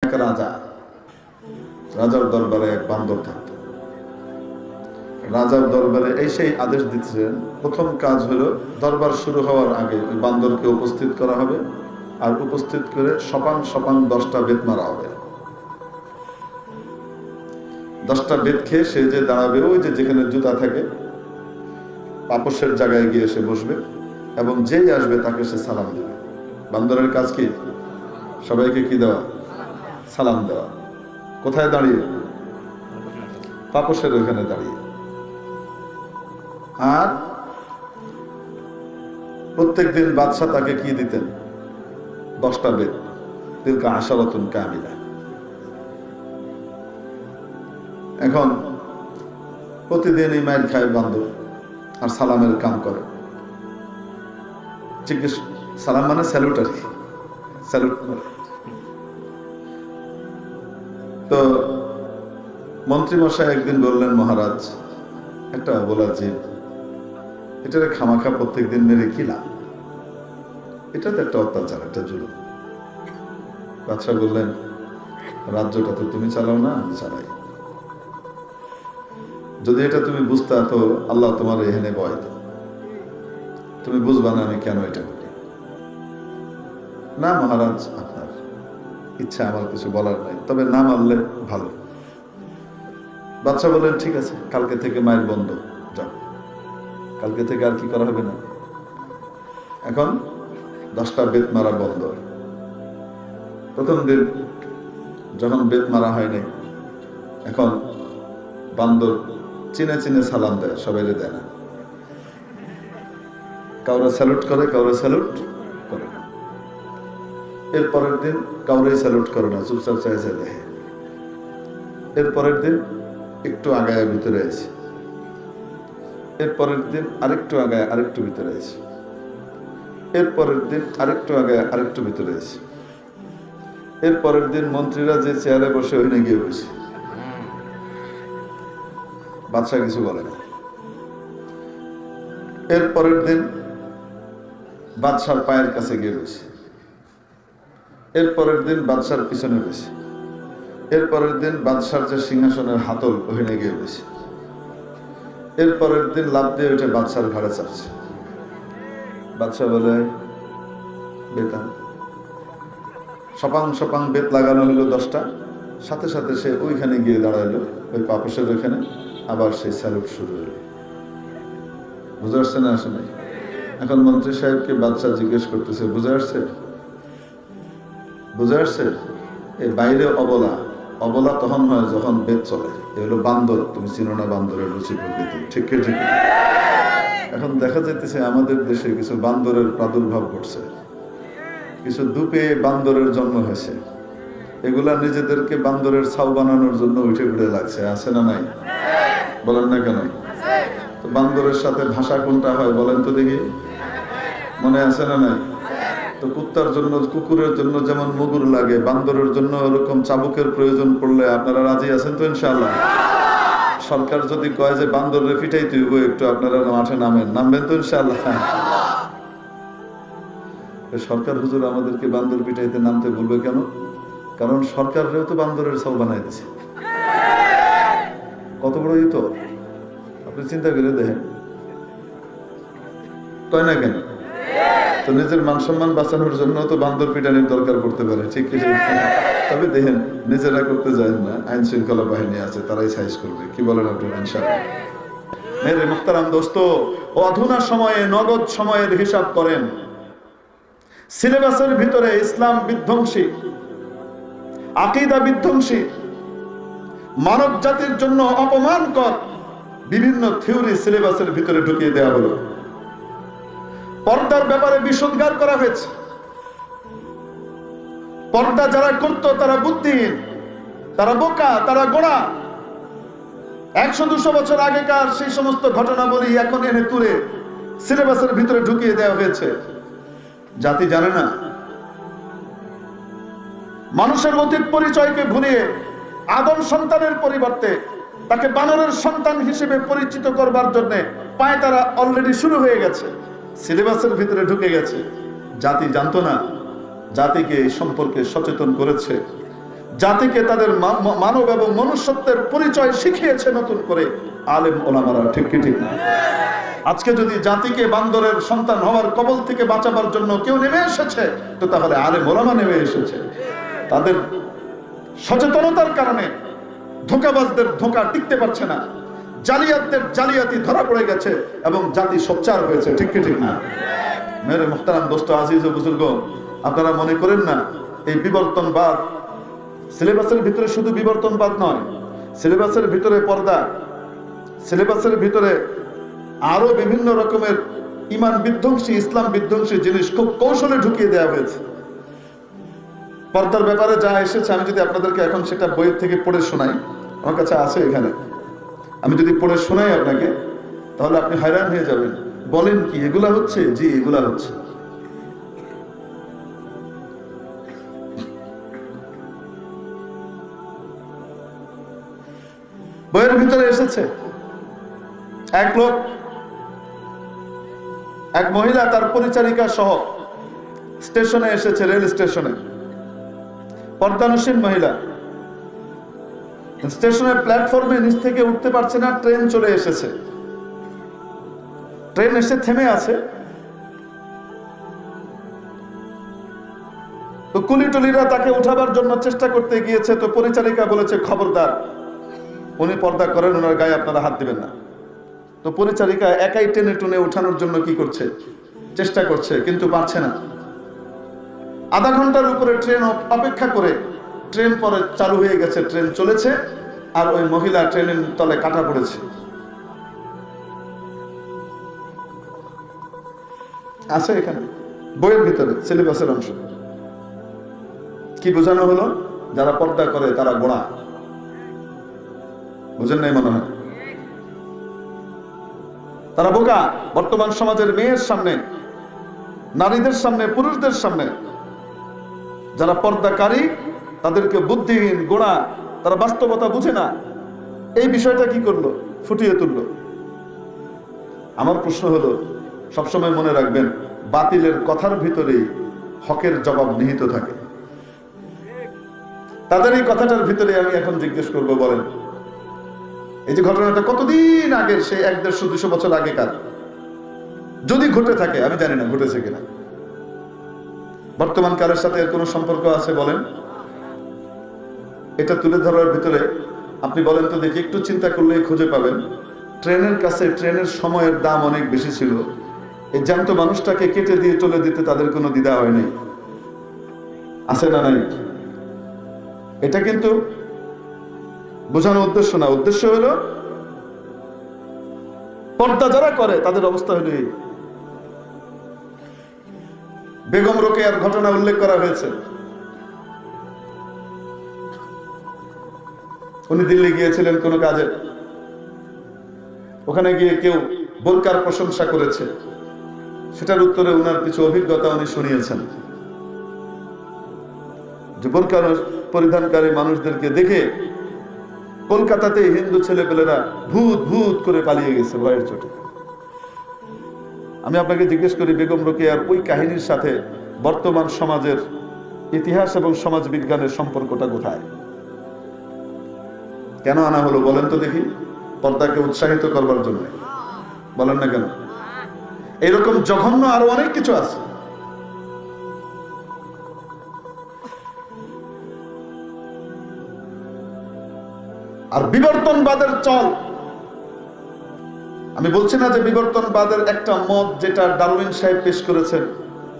এক রাজা, রাজার দরবারে এক বান্দর থাকত। রাজার দরবারে এই সেই আদেশ দিচ্ছিলেন, প্রথম কাজ হলো দরবার শুরু হওয়ার আগে ওই বান্দরকে উপস্থিত করা হবে, আর উপস্থিত করে সপাং সপাং 10টা বেত মারা হবে। 10টা বেত খেয়ে সে যে দাঁড়াবে, ওই যে যেখানে জুতা থাকে পাপসের জায়গায় গিয়ে সে বসবে, এবং যেই আসবে তাকে সে সালাম দেবে। বান্দরের কাজ কি? সবাইকে কি দেওয়া? সালাম দেওয়া। কোথায় দাঁড়িয়ে? পাপসের ওখানে দাঁড়িয়ে। আর প্রত্যেকদিন বাদশাহ তাকে কি দিতেন? 10টা বেত, তিলকা আশারাতুন কামিলা। এখন প্রতিদিন ইমাইল খায় বান্দর, আর সালামের কাম করে। জিজ্ঞেস, সালাম মানে স্যালুট আর কি, স্যালুট করে। তো মন্ত্রী মশাই একদিন বললেন, মহারাজ, একটা অবলা জীব, এটারে খামাখা প্রত্যেকদিন মেরে কি লাভ? এটা তো একটা অত্যাচার, একটা জুলুম। বাদশাহ বললেন, রাজ্যটা তো তুমি চালাও না, আমি চালাই। যদি এটা তুমি বুঝতা তো আল্লাহ তোমার এখানে বয়, তুমি বুঝবা না আমি কেন এটা করি। না মহারাজ, আপনার ইচ্ছা, আমার কিছু বলার নাই, তবে না মানলে ভালো। বাদশাহ বললেন, ঠিক আছে, কালকে থেকে মায়ের বন্ধ, যাও, কালকে থেকে আর কি করা হবে না। এখন 10টা বেত মারা বন্ধ। প্রথম দিন যখন বেত মারা হয়নি, এখন বান্দর চিনে চিনে সালাম দেয়, সবাইরে দেয় না। কাউরে স্যালুট করে, কাউরে স্যালুট করে না। এরপরের দিন কাউরে স্যালুট করে না, চুপচাপ চাইছে দেখে। এরপরের দিন একটু আগায় ভিতরে আছে, এরপরের দিন আরেকটু আগায় আরেকটু ভিতরে আছে, এরপরের দিন আরেকটু আগায় আরেকটু ভিতরে আছে। এরপরের দিন মন্ত্রীরা যে চেয়ারে বসে ওইখানে গিয়ে বসে। বাদশাহ কিছু বলে না। এরপরের দিন বাদশার পায়ের কাছে গিয়ে বসে। এরপরের দিন বাদশার পিছনে বসে। এরপরের দিন বাদশার যে সিংহাসনের হাতল ওখানে গিয়ে বসে। এরপরের দিন লাফ দিয়ে উঠে বাদশার ঘাড়ে চাপছে। বাদশাহ বলে, বেতন। সপাং সপাং বেত লাগানো হলো 10টা, সাথে সাথে সে ওইখানে গিয়ে দাঁড়াইলো, ওই পাপসের ওইখানে, আবার সেই স্যালুট শুরু হলো। বুঝে আসছে না? আসে নাই? এখন মন্ত্রী সাহেবকে বাদশাহ জিজ্ঞেস করতেছে, বুঝে আসছে? বুঝে আসছে? এই বাইরে অবলা, অবলা তখন হয় যখন বেত চলে। এ হলো বান্দর, তুমি চিনো না বান্দরের রুচি প্রকৃতি, ঠিক ঠিক। এখন দেখা যাইতেছে আমাদের দেশে কিছু বান্দরের প্রাদুর্ভাব ঘটছে, কিছু দুপে বান্দরের জন্ম হয়েছে। এগুলা নিজেদেরকে বান্দরের ছাউ বানানোর জন্য উঠে পড়ে লাগছে, আছে না নাই? বলেন না কেন? তো বান্দরের সাথে ভাষা কোনটা হয় বলেন তো দেখি, মনে আছে না নাই? তো কুত্তার জন্য, কুকুরের জন্য যেমন মুগুর লাগে, বান্দরের জন্য এরকম চাবুকের প্রয়োজন পড়লে আপনারা রাজি আছেন তো ইনশাআল্লাহ? সরকার যদি কয় যে বান্দরের পিটাইতে হইব, একটু আপনারা মাঠে নামবেন তো ইনশাআল্লাহ? সরকার হুজুর আমাদেরকে বান্দর পিটাইতে নামতে বলবে কেন? কারণ সরকাররেও তো বান্দরের ছাউ বানাই দিছে। কত বড় তো আপনি চিন্তা করে দেখেন, কয় না কেন? তো নিজের মান সম্মান বাঁচানোর জন্য তো বান্দর পিটানির দরকার পড়তে পারে, ঠিক কি? তবে দেখেন, নিজেরা করতে যায় না, আইন শৃঙ্খলা বাহিনী আছে, তারাই সাইজ করবে। কি বলেন আপনারা? ইনশাআল্লাহ। মেরে মুহতারাম দোস্ত, অধুনা সময়ে নগদ সময়ের হিসাব করেন। সিলেবাসের ভিতরে ইসলাম বিধ্বংসী, আকীদা বিধ্বংসী, মানব জাতির জন্য অপমানকর বিভিন্ন থিওরি সিলেবাসের ভিতরে ঢুকিয়ে দেওয়া হলো। পর্দার ব্যাপারে বিশুদ্ধার করা হয়েছে। পর্দা যারা করত তারা বুদ্ধিহীন, তারা বোকা, তারা গোড়া। 100-200 বছর আগেকার সেই সমস্ত ঘটনাবলী এখন এনে তুলে সিলেবাসের ভিতরে ঢুকিয়ে দেওয়া হয়েছে। জাতি জানে না। মানুষের অতীত পরিচয়কে ভুলিয়ে আদম সন্তানের পরিবর্তে তাকে বানরের সন্তান হিসেবে পরিচিত করবার জন্য পায়তারা অলরেডি শুরু হয়ে গেছে, সিলেবাসের ভিতরে ঢুকে গেছে। জাতি জানতো না, জাতিকে এই সম্পর্কে সচেতন করেছে। জাতিকে তাদের মানব এবং মনুষ্যত্বের পরিচয় শিখিয়েছে নতুন করে আলেম ওলামারা, ঠিক কি ঠিক না? আজকে যদি জাতিকে বান্দরের সন্তান হওয়ার কবল থেকে বাঁচাবার জন্য কেউ নেমে এসেছে, তো তাহলে আলেম ওলামা নেমে এসেছে। তাদের সচেতনতার কারণে ধোঁকাবাজদের ধোঁকা টিকতে পারছে না, জালিয়াতদের জালিয়াতি ধরা পড়ে গেছে এবং জাতি সোচ্চার হয়েছে, ঠিক কি ঠিক না? মেরে মুহতারাম দোস্ত আজিজ ও বুজুর্গ, আপনারা মনে করেন না এই বিবর্তনবাদ সিলেবাসের ভিতরে শুধু বিবর্তনবাদ নয়, সিলেবাসের ভিতরে পর্দা, সিলেবাসের ভিতরে আরো বিভিন্ন রকমের ইমান বিধ্বংসী, ইসলাম বিধ্বংসী জিনিস খুব কৌশলে ঢুকিয়ে দেওয়া হয়েছে। পর্দার ব্যাপারে যা এসেছে আমি যদি আপনাদেরকে এখন সেটা বইয়ের থেকে পড়ে শোনাই, আমার কাছে আছে এখানে, আমি যদি পড়ে শোনাই আপনাকে, তাহলে আপনি হয়রান হয়ে যাবেন। বলেন কি এগুলা হচ্ছে? জি, এগুলা হচ্ছে। বইয়ের ভিতরে এসেছে এক লোক, এক মহিলা তার পরিচারিকা সহ স্টেশনে এসেছে, রেল স্টেশনে, পর্দানসীন মহিলা স্টেশনের প্ল্যাটফর্মে নিচ থেকে উঠতে পারছে না, ট্রেন চলে এসেছে, ট্রেন এসে থেমে আছে। তো কুলিটুলিরা তাকে উঠাবার জন্য চেষ্টা করতে গিয়েছে, তো পরিচারিকা বলেছে খবরদার, উনি পর্দা করেন, ওনার গায়ে আপনারা হাত দিবেন না। তো পরিচারিকা একাই টেনে টুনে উঠানোর জন্য কি করছে, চেষ্টা করছে, কিন্তু পারছে না। আধা ঘন্টার উপরে ট্রেন অপেক্ষা করে ট্রেন পরে চালু হয়ে গেছে, ট্রেন চলেছে, আর ওই মহিলা ট্রেনের তলে কাটা পড়েছে। আছে এখানে বইয়ের ভিতরে সিলেবাসের অংশ। কি বোঝানো হলো? যারা পর্দা করে তারা গোড়া। বুঝেন নাই মনে হয়? তারা বোকা। বর্তমান সমাজের মেয়ের সামনে, নারীদের সামনে, পুরুষদের সামনে যারা পর্দাকারী তাদেরকে বুদ্ধিহীন, গোড়া, তারা বাস্তবতা বুঝে না। এই বিষয়টা কি করলো? ফুটিয়ে তুললো। আমার প্রশ্ন হলো, সবসময় মনে রাখবেন, বাতিলের কথার ভিতরেই হকের জবাব নিহিত থাকে। তাদের এই কথাটার ভিতরে আমি এখন জিজ্ঞেস করবো, বলেন এই যে ঘটনাটা কতদিন আগের, সে 100-150-200 বছর আগেকার, যদি ঘটে থাকে, আমি জানি না ঘটেছে কিনা, বর্তমান কালের সাথে এর কোনো সম্পর্ক আছে বলেন? এটা তুলে ধরার ভিতরে আপনি বলেন তো দেখি, একটু চিন্তা করলে খুঁজে পাবেন। ট্রেনের কাছে ট্রেনের সময়ের দাম অনেক বেশি ছিল, এই জ্যান্ত মানুষটাকে কেটে দিয়ে চলে দিতে তাদের কোনো দ্বিধা হয়নি। আছে না নাই? এটা কিন্তু বোঝানোর উদ্দেশ্য না। উদ্দেশ্য হলো পর্দা যারা করে তাদের অবস্থা হলো এই। বেগম রোকেয়ার ঘটনা উল্লেখ করা হয়েছে। উনি দিল্লি গিয়েছিলেন কোনো কাজে, ওখানে গিয়ে কেউ বোরকার প্রশংসা করেছে, সেটার উত্তরে উনার কিছু অভিজ্ঞতা উনি শুনিয়েছেন, যে বোরকা পরিধানকারী মানুষদেরকে দেখে কলকাতাতে হিন্দু ছেলেপেলেরা ভূত ভূত করে পালিয়ে গেছে ভয়ের চোটে। আমি আপনাকে জিজ্ঞেস করি, বেগম রোকেয়ার ওই কাহিনীর সাথে বর্তমান সমাজের ইতিহাস এবং সমাজ বিজ্ঞানের সম্পর্কটা কোথায়? কেন আনা হলো বলেন তো দেখি? পর্দাকে উৎসাহিত করবার জন্য। বলেন না কেন? এরকম জঘন্য আরো অনেক কিছু আছে। আর বিবর্তনবাদের চল, আমি বলছি না যে বিবর্তনবাদের একটা মত যেটা ডারউইন সাহেব পেশ করেছেন,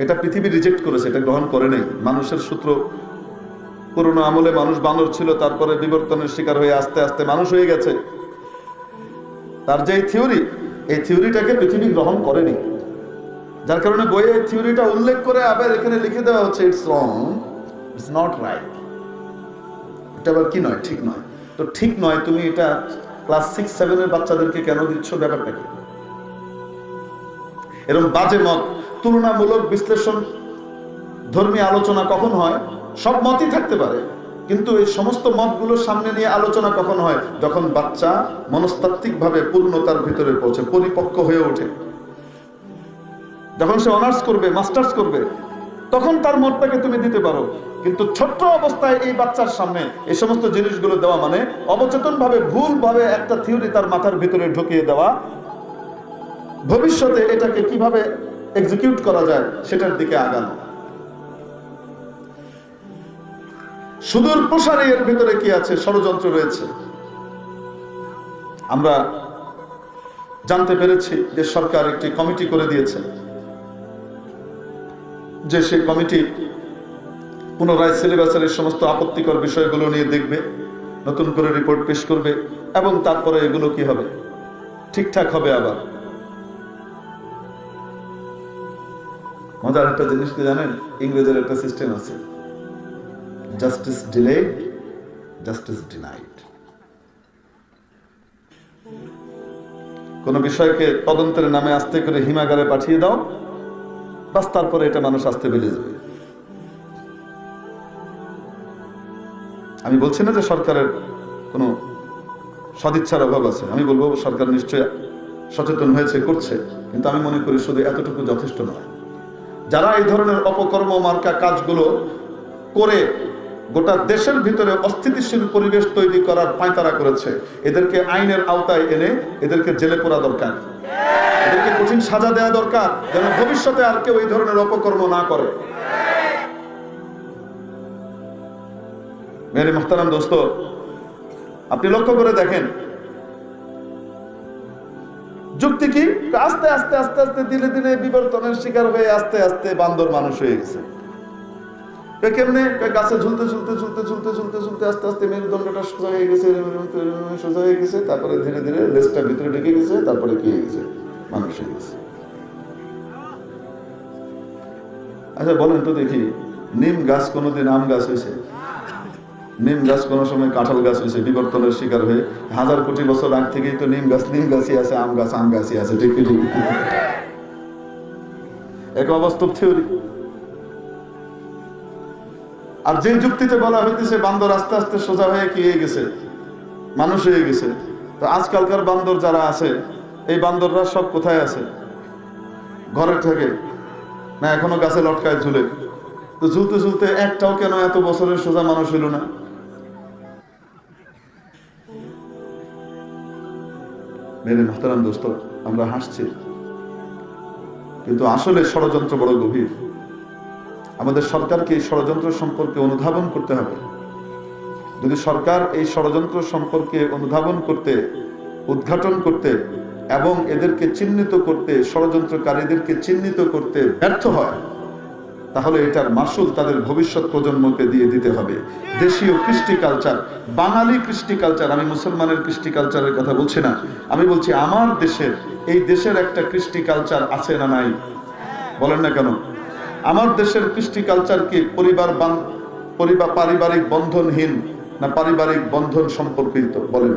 এটা পৃথিবী রিজেক্ট করেছে, এটা গ্রহণ করে নাই। মানুষের সূত্র, পুরোনো আমলে মানুষ বানর ছিল, তারপরে বিবর্তনের শিকার হয়ে আস্তে আস্তে মানুষ হয়ে গেছে। তার যে থিওরি, এই থিওরিটাকে পৃথিবী গ্রহণ করেনি, যার কারণে বইয়ে এই থিওরিটা উল্লেখ করে আবার এখানে লিখে দেওয়া হচ্ছে it's wrong, it's not right. এটা আবার কি নয়? ঠিক নয়। তো ঠিক নয়, তুমি এটা ক্লাস 6-7 এর বাচ্চাদেরকে কেন দিচ্ছ? ব্যাপারটা কি? এরকম বাজে মত, তুলনামূলক বিশ্লেষণ, ধর্মীয় আলোচনা কখন হয়? সব মতই থাকতে পারে, কিন্তু এই সমস্ত মতগুলোর সামনে নিয়ে আলোচনা কখন হয়? যখন বাচ্চা মনস্তাত্ত্বিক ভাবে পূর্ণতার ভিতরে পৌঁছে, পরিপক্ক হয়ে ওঠে, যখন সে অনার্স করবে, মাস্টার্স করবে, তখন তার মতটাকে তুমি দিতে পারো। কিন্তু ছোট্ট অবস্থায় এই বাচ্চার সামনে এই সমস্ত জিনিসগুলো দেওয়া মানে অবচেতন ভাবে ভুল ভাবে একটা থিওরি তার মাথার ভিতরে ঢুকিয়ে দেওয়া, ভবিষ্যতে এটাকে কিভাবে এক্সিকিউট করা যায় সেটার দিকে আগানো। সুদূর প্রসারী এর ভিতরে কি আছে, ষড়যন্ত্র রয়েছে। আমরা জানতে পেরেছি যে সরকার একটি কমিটি করে দিয়েছে, যে সেই কমিটি পুনরায় সিলেবাসের এই সমস্ত আপত্তিকর বিষয়গুলো নিয়ে দেখবে, নতুন করে রিপোর্ট পেশ করবে এবং তারপরে এগুলো কি হবে, ঠিকঠাক হবে। আবার মজার একটা জিনিস কি জানেন, ইংরেজের একটা সিস্টেম আছে, জাস্টিস ডিলেড, জাস্টিস ডিনাইড। কোন বিষয়কে তদন্তের নামে আস্তে করে হিমাগারে পাঠিয়ে দাও, বাস তারপরে এটা মানুষ আস্তে বেরিয়ে যাবে। আমি বলছি না যে সরকারের কোনো সদিচ্ছার অভাব আছে, আমি বলবো সরকার নিশ্চয় সচেতন হয়েছে, করছে, কিন্তু আমি মনে করি শুধু এতটুকু যথেষ্ট নয়। যারা এই ধরনের অপকর্ম মার্কা কাজগুলো করে গোটা দেশের ভিতরে অস্থিতিশীল পরিবেশ তৈরি করার পায়তারা করেছে, এদেরকে আইনের আওতায় এনে এদেরকে জেলে পোড়া দরকার, এদেরকে কঠিন সাজা দেওয়া দরকার, যেন ভবিষ্যতে আর কেউ এই ধরনের অপকর্ম না করে। মেরে মুহতারাম দোস্ত, আপনি লক্ষ্য করে দেখেন যুক্তি কি, আস্তে আস্তে আস্তে আস্তে দিনে দিনে বিবর্তনের শিকার হয়ে আস্তে আস্তে বান্দর মানুষ হয়ে গেছে। কেমনে, গাছে ঝুলতে ঝুলতে ঝুলতে ঝুলতে ঝুলতে ঝুলতে আস্তে আস্তে মেরুদণ্ডটা সোজা হয়ে গেছে, সোজা হয়ে গেছে, তারপরে ধীরে ধীরে লেজটা ভিতরে ঢুকে গেছে, তারপরে কি হয়ে গেছে, মানুষ হয়ে গেছে। আচ্ছা বলেন তো দেখি, নিম গাছ কোনোদিন আম গাছ হয়েছে? নিম গাছ কোনো সময় কাঁঠাল গাছ হয়েছে বিবর্তনের শিকার হয়ে? 1000 কোটি বছর আগ থেকেই তো নিম গাছ নিম গাছই আছে, আম গাছ আম গাছই আছে, ঠিক ঠিক। এক অবাস্তব থিওরি। আর যে যুক্তিতে বলা হইতেছে বান্দর আস্তে আস্তে সোজা হয়ে কি হয়ে গেছে, মানুষ হয়ে গেছে, তো আজকালকার বান্দর যারা আছে, এই বান্দররা সব কোথায় আছে? ঘরে থাকে না এখনো গাছে লটকায় ঝুলে? তো ঝুলতে ঝুলতে একটাও কেন এত বছরের সোজা মানুষ হইল না? মেরে মুহতারাম দোস্ত, আমরা হাসছি, কিন্তু আসলে ষড়যন্ত্র বড় গভীর। আমাদের সরকারকে এই ষড়যন্ত্র সম্পর্কে অনুধাবন করতে হবে। যদি সরকার এই ষড়যন্ত্র সম্পর্কে অনুধাবন করতে, উদ্ঘাটন করতে এবং এদেরকে চিহ্নিত করতে, ষড়যন্ত্রকারীদেরকে চিহ্নিত করতে ব্যর্থ হয়, তাহলে এটার মাসুল তাদের ভবিষ্যৎ প্রজন্মকে দিয়ে দিতে হবে। দেশীয় কৃষ্টি কালচার, বাঙালি কৃষ্টি কালচার, আমি মুসলমানের কৃষ্টি কালচারের কথা বলছি না, আমি বলছি আমার দেশের, এই দেশের একটা কৃষ্টি কালচার আছে না নাই? বলেন না কেন? আমার দেশের কৃষ্টি কালচার কি পারিবারিক বন্ধনহীন না পারিবারিক বন্ধন সম্পর্কিত? বলেন,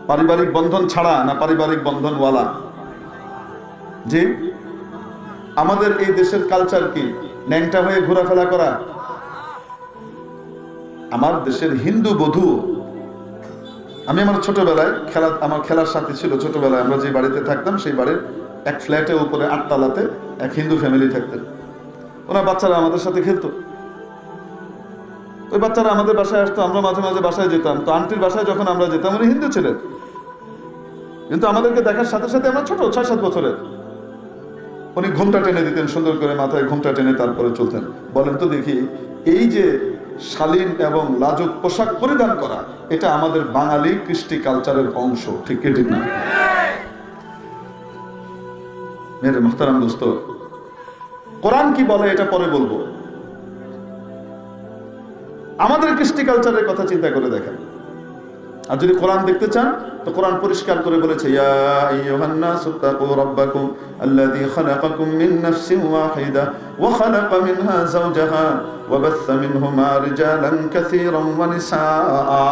পারিবারিক বন্ধন ছাড়া না পারিবারিক বন্ধনওয়ালা? জি, আমাদের এই দেশের কালচার কি ন্যাংটা হয়ে ঘোরাফেরা করা? আমার দেশের হিন্দু বধূ, আমি আমার ছোটবেলায় আমার খেলার সাথী ছিল, ছোটবেলায় আমরা যে বাড়িতে থাকতাম সেই বাড়ির এক ফ্ল্যাটে উপরে 8 তলাতে এক হিন্দু ফ্যামিলি থাকতেন। ওরা বাচ্চারা আমাদের সাথে খেলতো, ওই বাচ্চারা আমাদের বাসায় আসতো, আমরা মাঝে মাঝে বাসায় যেতাম। তো আন্টির বাসায় যখন আমরা যেতাম, উনি হিন্দু ছিলেন, কিন্তু আমাদেরকে দেখার সাথে সাথে আমরা ছোট 6-7 বছরের, উনি ঘোমটা টেনে দিতেন, সুন্দর করে মাথায় ঘোমটা টেনে তারপরে চলতেন। বলেন তো দেখি, এই যে শালীন এবং লাজুক পোশাক পরিধান করা, এটা আমাদের বাঙালি কৃষ্টি কালচারের অংশ, ঠিক কি ঠিক না? মেরে মুহতারাম দোস্ত, কোরআন কি বলে এটা পরে বলবো। আমাদের কৃষ্টি কালচারের কথা চিন্তা করে দেখেন। আর যদি কোরআন দেখতে চান তো কোরআন পরিষ্কার করে বলেছে, ইয়া আইয়ুহান নাসু তাকু রাব্বাকুম আল্লাযী খালাকাকুম মিন নাফসিন ওয়াহিদা ওয়া খালাকা মিনহা যাওজাহা ওয়া বাসসা মিনহুমা রিজালান কাসীরান ওয়া নিসাআ।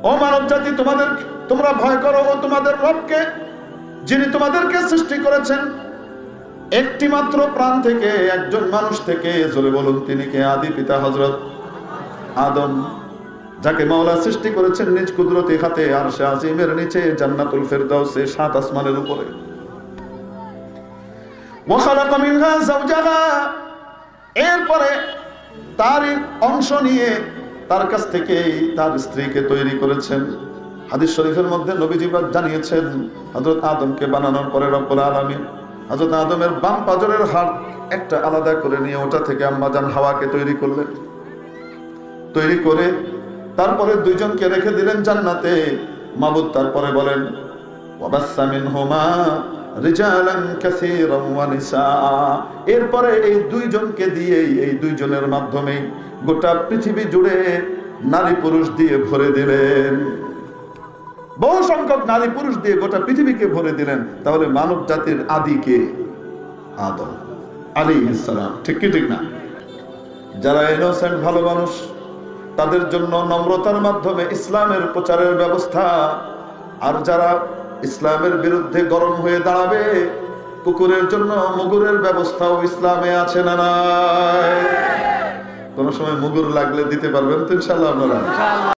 ও মানব জাতি, তোমরা ভয় করো ও তোমাদের রবকে, যিনি তোমাদেরকে সৃষ্টি করেছেন একটি মাত্র প্রাণ থেকে, একজন মানুষ থেকে। জোরে বলুন, তিনি কে? আদি পিতা হযরত আদম, যাকে মাওলা সৃষ্টি করেছেন নিজ কুদরতি হাতে আরশে আজিমের নিচে জান্নাতুল ফেরদাউসে 7 আসমানের উপরে। ওয়া খালাকা মিনহা যাওজাহা, এরপরে তার অংশ নিয়ে তার কাছ থেকে তার স্ত্রীকে তৈরি করেছেন। হাদিস শরীফের মধ্যে নবীজি জানিয়েছেন, হযরত আদমকে বানানোর পরে রব্বুল আলামিন হযরত আদমের বাম পাজরের হাড় একটা আলাদা করে নিয়ে ওটা থেকে আম্মা জান হাওয়াকে তৈরি করলেন। তৈরি করে তারপরে দুইজনকে রেখে দিলেন জান্নাতে। মাবুদ তারপরে বলেন ওয়াবাসসা মিনহুমা রিজালান কাসীরান ওয়া নিসাআ, এরপরে এই দুইজনকে দিয়েই, এই দুইজনের মাধ্যমেই গোটা পৃথিবী জুড়ে নারী পুরুষ দিয়ে ভরে দিলেন। বহু সংখ্যক নারী পুরুষ দিয়ে গোটা পৃথিবীকে ভরে দিলেন। তাহলে মানব জাতির আদি কে? আদম আলাইহিস সালাম। ঠিক কি ঠিক না? যারা ইনোসেন্ট ভালো মানুষ, তাদের জন্য নম্রতার মাধ্যমে ইসলামের প্রচারের ব্যবস্থা। আর যারা ইসলামের বিরুদ্ধে গরম হয়ে দাঁড়াবে, কুকুরের জন্য মুগুরের ব্যবস্থাও ইসলামে আছে না নাই? কোন সময় মুগুর লাগলে দিতে পারবেন তো ইনশাআল্লাহ আপনারা?